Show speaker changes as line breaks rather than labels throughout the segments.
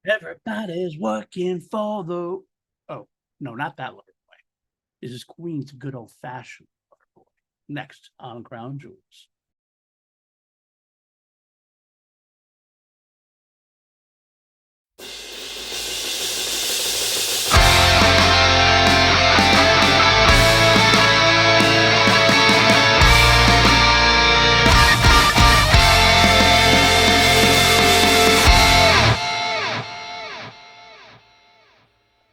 Everybody's working for the. Oh, no, not that Lover Boy. This is Queen's good old fashioned Lover Boy. Next on Crown Jewels.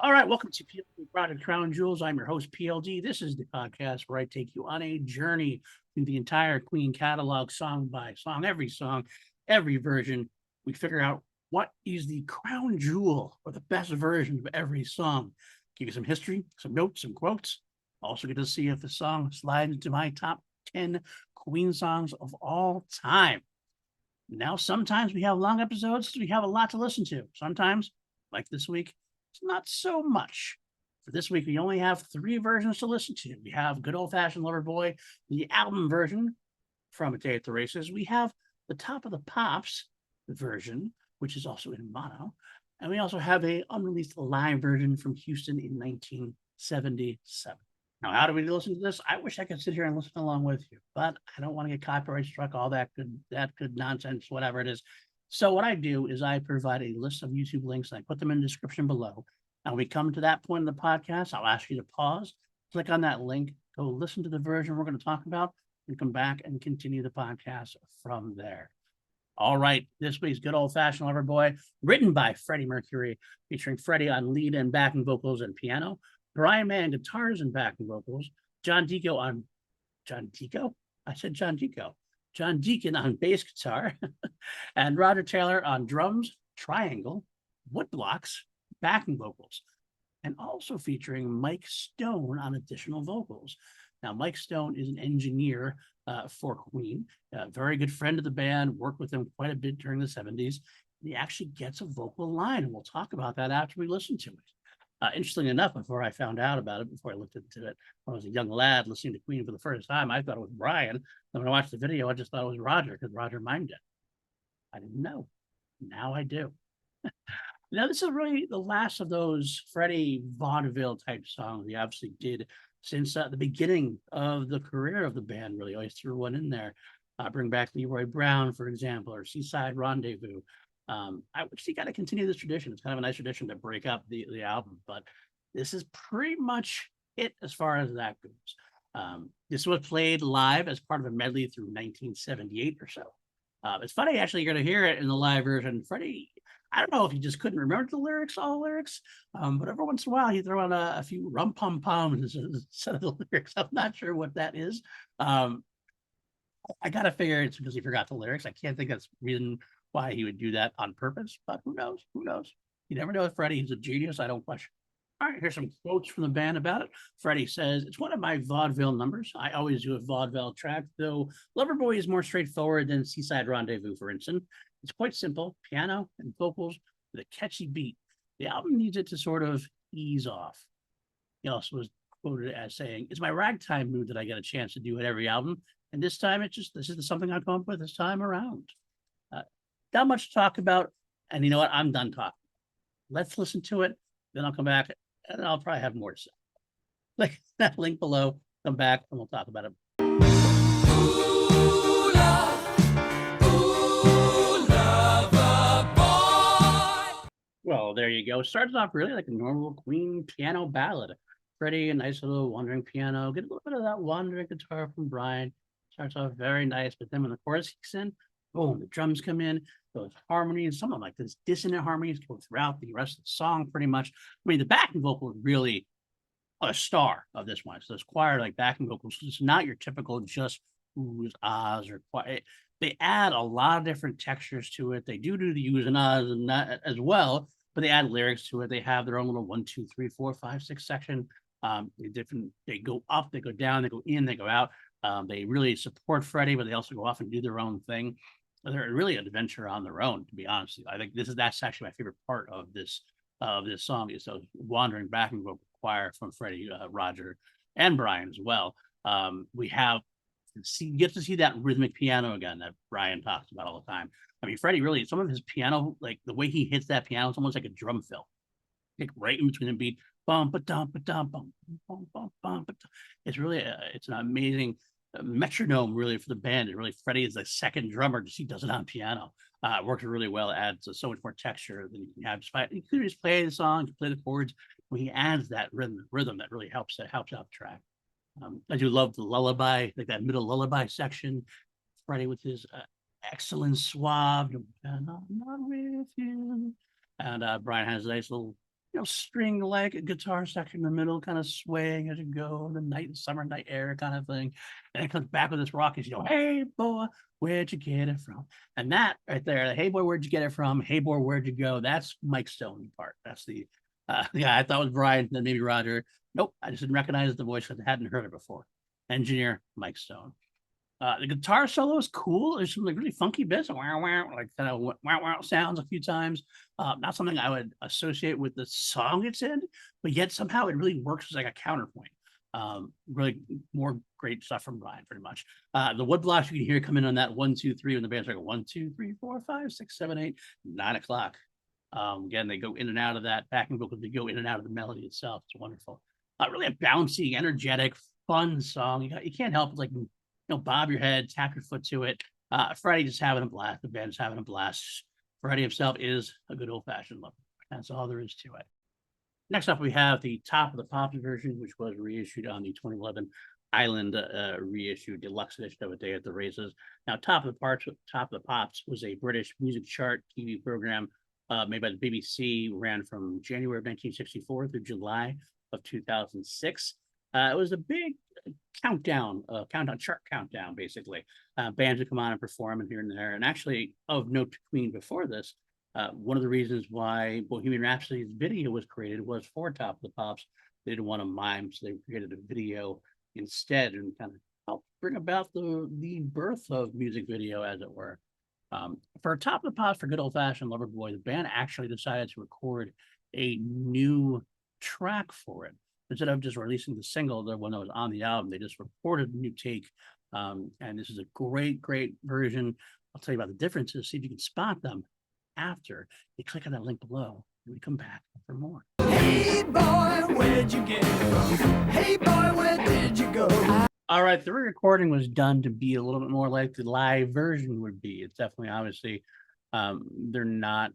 All right, welcome to PLD Product Crown Jewels. I'm your host, PLD. This is the podcast where I take you on a journey through the entire Queen catalog, song by song, every version. We figure out what is the crown jewel or the best version of every song. Give you some history, some notes, some quotes. Also get to see if the song slides into my top 10 Queen songs of all time. Now, sometimes we have long episodes, we have a lot to listen to. Sometimes, like this week, it's not so much. For this week, we only have three versions to listen to. We have Good Old Fashioned Lover Boy, the album version from A Day at the Races. We have the Top of the Pops version, which is also in mono. And we also have a unreleased live version from Houston in 1977. Now, how do we listen to this? I wish I could sit here and listen along with you, but I don't want to get copyright struck, all that good nonsense, whatever it is. So what I do is I provide a list of YouTube links and I put them in the description below. And we come to that point in the podcast, I'll ask you to pause, click on that link, go listen to the version we're going to talk about, and come back and continue the podcast from there. All right, this week's Good Old Fashioned Lover Boy, written by Freddie Mercury, featuring Freddie on lead and backing vocals and piano, Brian May on guitars and backing vocals, John Deacon on John Deacon? I said John Deacon. John Deacon on bass guitar, and Roger Taylor on drums, triangle, woodblocks, backing vocals, and also featuring Mike Stone on additional vocals. Now, Mike Stone is an engineer for Queen, a very good friend of the band, worked with them quite a bit during the 70s. He actually gets a vocal line, and we'll talk about that after we listen to it. Interestingly enough, before I found out about it, before I looked into it, when I was a young lad listening to Queen for the first time, I thought it was Brian. And when I watched the video, I just thought it was Roger because Roger mimed it. I didn't know. Now I do. Now, this is really the last of those Freddie vaudeville type songs he obviously did since the beginning of the career of the band, really. Always threw one in there. Bring back Leroy Brown, for example, or Seaside Rendezvous. I wish he got to continue this tradition. It's kind of a nice tradition to break up the album, but this is pretty much it as far as that goes. This was played live as part of a medley through 1978 or so. It's funny, actually, you're going to hear it in the live version. Freddie, I don't know if he just couldn't remember the lyrics, all the lyrics, but every once in a while he throw on a few rum pum pums instead of the lyrics. I'm not sure what that is. I got to figure it's because he forgot the lyrics. I can't think that's reason why he would do that on purpose, but who knows? Who knows? You never know with Freddie. He's a genius. I don't question. All right, here's some quotes from the band about it. Freddie says, "It's one of my vaudeville numbers. I always do a vaudeville track, though Loverboy is more straightforward than Seaside Rendezvous, for instance. It's quite simple, piano and vocals with a catchy beat. The album needs it to sort of ease off." He also was quoted as saying, "It's my ragtime mood that I get a chance to do at every album. And this time, this is something I've come up with this time around." Uh, Not much to talk about. And you know what? I'm done talking. Let's listen to it. Then I'll come back and I'll probably have more to say. Like that link below. Come back and we'll talk about it. Ooh, love. Ooh, lover boy. Well, there you go. Starts off really like a normal Queen piano ballad. Freddie, a nice little wandering piano. Get a little bit of that wandering guitar from Brian. Starts off very nice, but then when the chorus kicks in, boom, the drums come in, those harmonies, some of like this dissonant harmonies go throughout the rest of the song pretty much. I mean, the backing vocal is really a star of this one. So this choir like backing vocals, it's not your typical just oohs, ahs, or quiet. They add a lot of different textures to it. They do the oohs and ahs and that as well, but they add lyrics to it. They have their own little 1, 2, 3, 4, 5, 6 section. They go up, they go down, they go in, they go out. They really support Freddie, but they also go off and do their own thing. They're really an adventure on their own, to be honest. I think that's actually my favorite part of this song is those wandering back and vocal choir from Freddie, Roger, and Brian as well. We get to see that rhythmic piano again that Brian talks about all the time. I mean, Freddie really, some of his piano, like the way he hits that piano, it's almost like a drum fill, like right in between the beat. Bum ba dum ba dum bum bum bum bum. It's really it's an amazing metronome really for the band. And really, Freddie is the second drummer. Just he does it on piano. It works really well. It adds so much more texture than you can have. You could just play the song, play the chords. When he adds that rhythm that really helps. That helps out the track. I do love the lullaby, like that middle lullaby section. Freddie with his excellent suave, and I'm not with you. And Brian has a nice little, string like guitar section in the middle, kind of swaying as you go, the summer night air kind of thing. And it comes back with this rockies, hey boy, where'd you get it from? And that right there, hey boy, where'd you get it from? Hey boy, where'd you go? That's Mike Stone part. That's the yeah, I thought it was Brian, then maybe Roger. Nope, I just didn't recognize the voice because I hadn't heard it before. Engineer Mike Stone. The guitar solo is cool. There's some like really funky bits, wow, wow, like kind of wow, wow sounds a few times. Not something I would associate with the song it's in, but yet somehow it really works as like a counterpoint. Really more great stuff from Brian, pretty much. The wood blocks you can hear come in on that 1, 2, 3 when the band's like 1, 2, 3, 4, 5, 6, 7, 8, 9 o'clock. Again, they go in and out of that backing vocal. They go in and out of the melody itself. It's wonderful. Really a bouncy, energetic, fun song. You can't help but bob your head, tap your foot to it. Freddie just having a blast. The band's having a blast. Freddie himself is a good old-fashioned lover. That's all there is to it. Next up, we have the Top of the Pops version, which was reissued on the 2011 Island reissue deluxe edition of A Day at the Races. Now, Top of the Pops was a British music chart TV program made by the BBC, ran from January of 1964 through July of 2006. It was a big chart countdown, basically. Bands would come on and perform and here and there. And actually, of note to Queen before this, one of the reasons why Bohemian Rhapsody's video was created was for Top of the Pops. They didn't want to mime, so they created a video instead and kind of helped bring about the birth of music video, as it were. For Top of the Pops, for Good Old Fashioned Lover Boy, the band actually decided to record a new track for it. Instead of just releasing the single, the one that was on the album, they just recorded a new take. And this is a great, great version. I'll tell you about the differences, see if you can spot them after you click on that link below and we come back for more. Hey boy, where'd you get it from? Hey boy, where did you go? All right, the re-recording was done to be a little bit more like the live version would be. It's definitely, obviously, they're not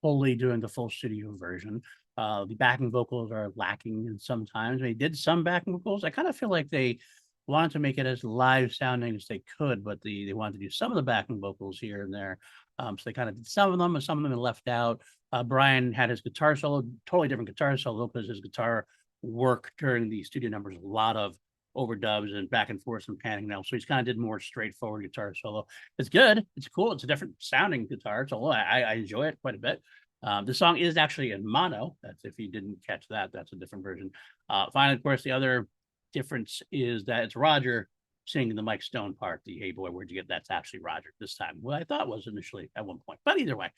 fully doing the full studio version. The backing vocals are lacking, and sometimes they did some backing vocals. I kind of feel like they wanted to make it as live sounding as they could, but they wanted to do some of the backing vocals here and there. So they kind of did some of them, and some of them left out. Brian had his guitar solo, totally different guitar solo, because his guitar work during the studio numbers, a lot of overdubs and back and forth and panning now. So he's kind of did more straightforward guitar solo. It's good. It's cool. It's a different sounding guitar solo. I enjoy it quite a bit. The song is actually in mono. That's if you didn't catch that, that's a different version. Finally, of course, the other difference is that it's Roger singing the Mike Stone part. The "Hey boy, where'd you get?" That's actually Roger this time. Well, I thought was initially at one point, but either way.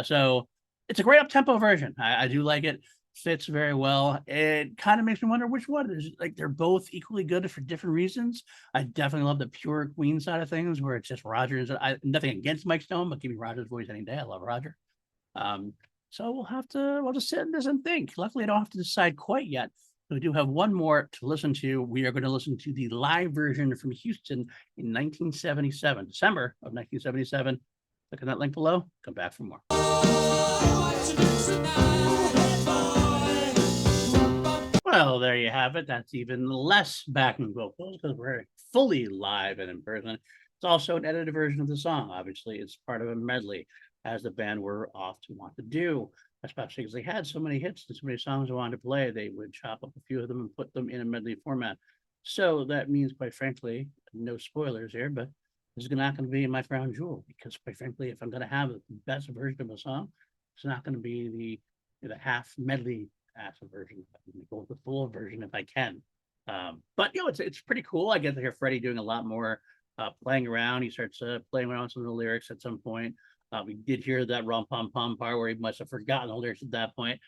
So it's a great up-tempo version. I do like it. Fits very well. It kind of makes me wonder which one is like. They're both equally good for different reasons. I definitely love the pure Queen side of things, where it's just Roger. Nothing against Mike Stone, but give me Roger's voice any day. I love Roger. So we'll just sit in this and think. Luckily, I don't have to decide quite yet. We do have one more to listen to. We are going to listen to the live version from Houston in 1977, December of 1977. Click on that link below. Come back for more. Well, there you have it. That's even less backing vocals because we're fully live and in person. It's also an edited version of the song. Obviously, it's part of a medley, as the band were off to want to do, especially because they had so many hits and so many songs they wanted to play. They would chop up a few of them and put them in a medley format. So that means, quite frankly, no spoilers here, but this is not going to be my crown jewel, because quite frankly, if I'm going to have the best version of a song, it's not going to be the half medley acid version. I'm going to go with the full version if I can. But it's pretty cool. I get to hear Freddie doing a lot more playing around. He starts playing around with some of the lyrics at some point. We did hear that rum pum pum part where he must have forgotten the lyrics at that point.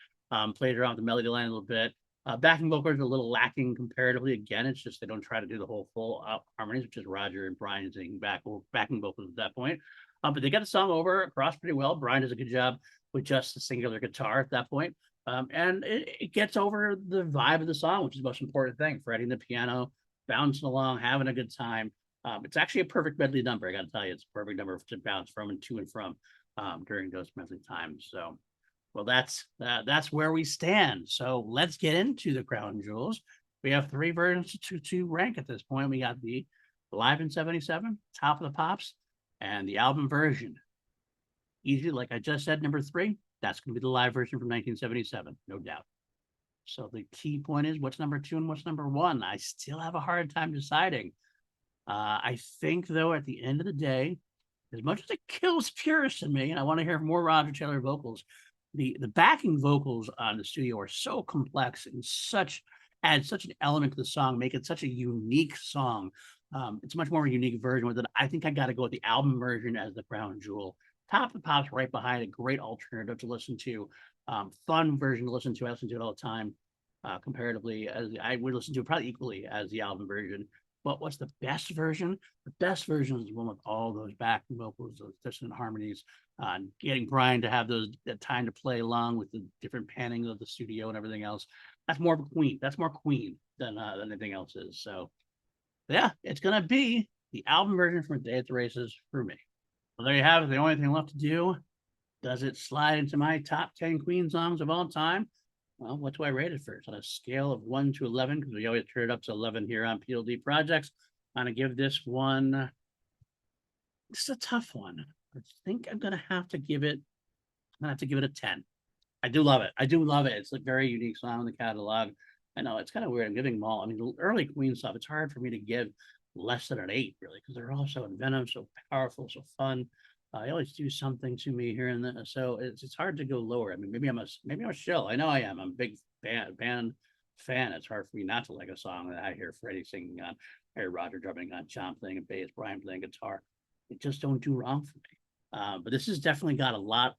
Played around with the melody line a little bit. Backing vocals are a little lacking comparatively. Again, it's just they don't try to do the whole full harmonies, which is Roger and Brian singing backing vocals at that point. But they got the song over across pretty well. Brian does a good job with just the singular guitar at that point. And it gets over the vibe of the song, which is the most important thing. Freddie and the piano, bouncing along, having a good time. It's actually a perfect medley number. I got to tell you, it's a perfect number to bounce from and to and from during those medley times. So, well, that's where we stand. So let's get into the crown jewels. We have three versions to rank at this point. We got the live in '77, Top of the Pops, and the album version. Easy, like I just said, number three, that's going to be the live version from 1977, no doubt. So the key point is what's number two and what's number one. I still have a hard time deciding. I think, though, at the end of the day, as much as it kills purists in me, and I want to hear more Roger Taylor vocals, the backing vocals on the studio are so complex and add such an element to the song, make it such a unique song. It's much more of a unique version with it. I think I got to go with the album version as the crown jewel. Top of the Pops right behind, a great alternative to listen to. Fun version to listen to. I listen to it all the time. Comparatively, as I would listen to it probably equally as the album version. But what's the best version? The best version is the one with all those backing vocals, those distant harmonies, getting Brian to have that time to play along with the different pannings of the studio and everything else. That's more of a Queen. That's more Queen than anything else is. So, yeah, it's gonna be the album version from A Day at the Races for me. Well, there you have it. The only thing left to do, does it slide into my top 10 Queen songs of all time? Well, what do I rate it first? On a scale of 1 to 11, because we always turn it up to 11 here on PLD Projects. I'm going to give this one, this is a tough one. I think I'm going to have to give it, a 10. I do love it. I do love it. It's a very unique song in the catalog. I know it's kind of weird. I'm giving them all. I mean, the early Queen stuff, it's hard for me to give less than an 8, really, because they're all so inventive, so powerful, so fun. I always do something to me here and there, so it's hard to go lower. I mean, maybe I'm a shill. I know I am. I'm a big band fan. It's hard for me not to like a song that I hear Freddie singing on, I hear Roger drumming on, John playing a bass, Brian playing guitar. It just don't do wrong for me. But this has definitely got a lot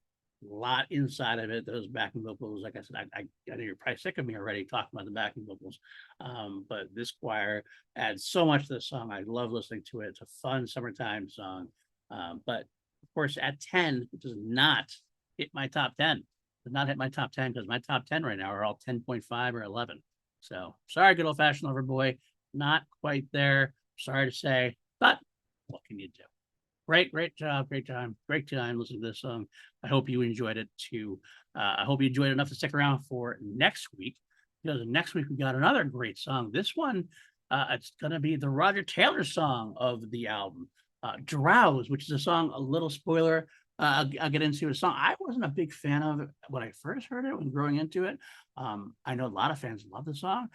inside of it. Those backing vocals, like I said, I know you're probably sick of me already talking about the backing vocals, but this choir adds so much to the song. I love listening to it. It's a fun summertime song, but of course, at 10, it does not hit my top 10. Does not hit my top 10 because my top 10 right now are all 10.5 or 11. So sorry, good old fashioned lover boy, not quite there. Sorry to say, but what can you do? Great job, great time listening to this song. I hope you enjoyed it too. I hope you enjoyed enough to stick around for next week, because next week we got another great song. This one, it's going to be the Roger Taylor song of the album. Drowse, which is a song, a little spoiler, I'll get into a song I wasn't a big fan of when I first heard it, when growing into it. I know a lot of fans love the song.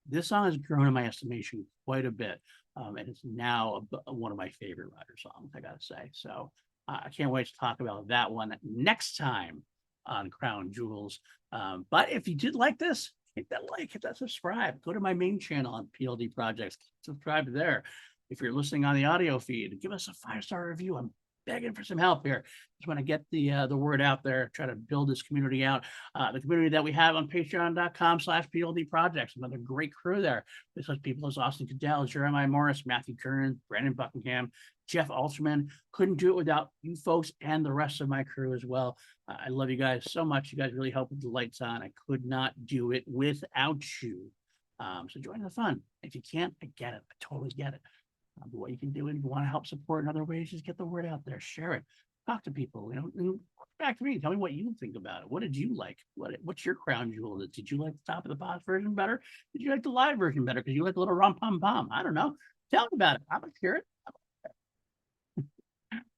This song has grown in my estimation quite a bit, and it's now one of my favorite Roger songs, I gotta say. So I can't wait to talk about that one next time on Crown Jewels. But if you did like this, hit that like, hit that subscribe, go to my main channel on PLD Projects, subscribe there. If you're listening on the audio feed, give us a 5-star review. I'm begging for some help here. Just want to get the word out there, try to build this community out. The community that we have on patreon.com/PLD Projects, another great crew there. There's such people as Austin Cadell, Jeremiah Morris, Matthew Kern, Brandon Buckingham, Jeff Alterman. Couldn't do it without you folks and the rest of my crew as well. I love you guys so much. You guys really help with the lights on. I could not do it without you. So join the fun. If you can't, I get it. I totally get it. But what you can do, and if you want to help support in other ways, just get the word out there, share it, talk to people, and back to me. Tell me what you think about it. What did you like? What's your crown jewel? Did you like the Top of the Pops version better? Did you like the live version better? Because you like a little rum pum pum. I don't know. Tell me about it. I'm gonna hear it.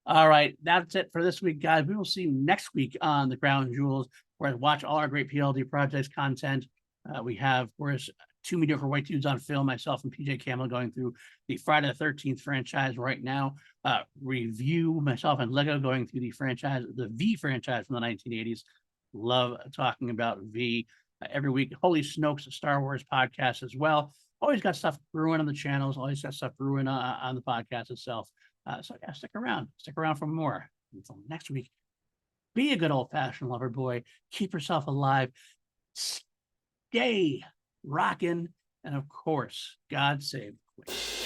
All right, that's it for this week, guys. We will see you next week on the Crown Jewels, where I watch all our great PLD Projects content. We have, of course, Two Mediocre White Dudes on Film, myself and PJ Camel going through the Friday the 13th franchise right now. Review, myself and Lego going through the V franchise from the 1980s. Love talking about V every week. Holy Snokes, a Star Wars podcast as well. Always got stuff brewing on the channels, always got stuff brewing on the podcast itself. So yeah, stick around for more. Until next week, be a good old-fashioned lover boy. Keep yourself alive. Stay rocking, and of course, God save the Queen.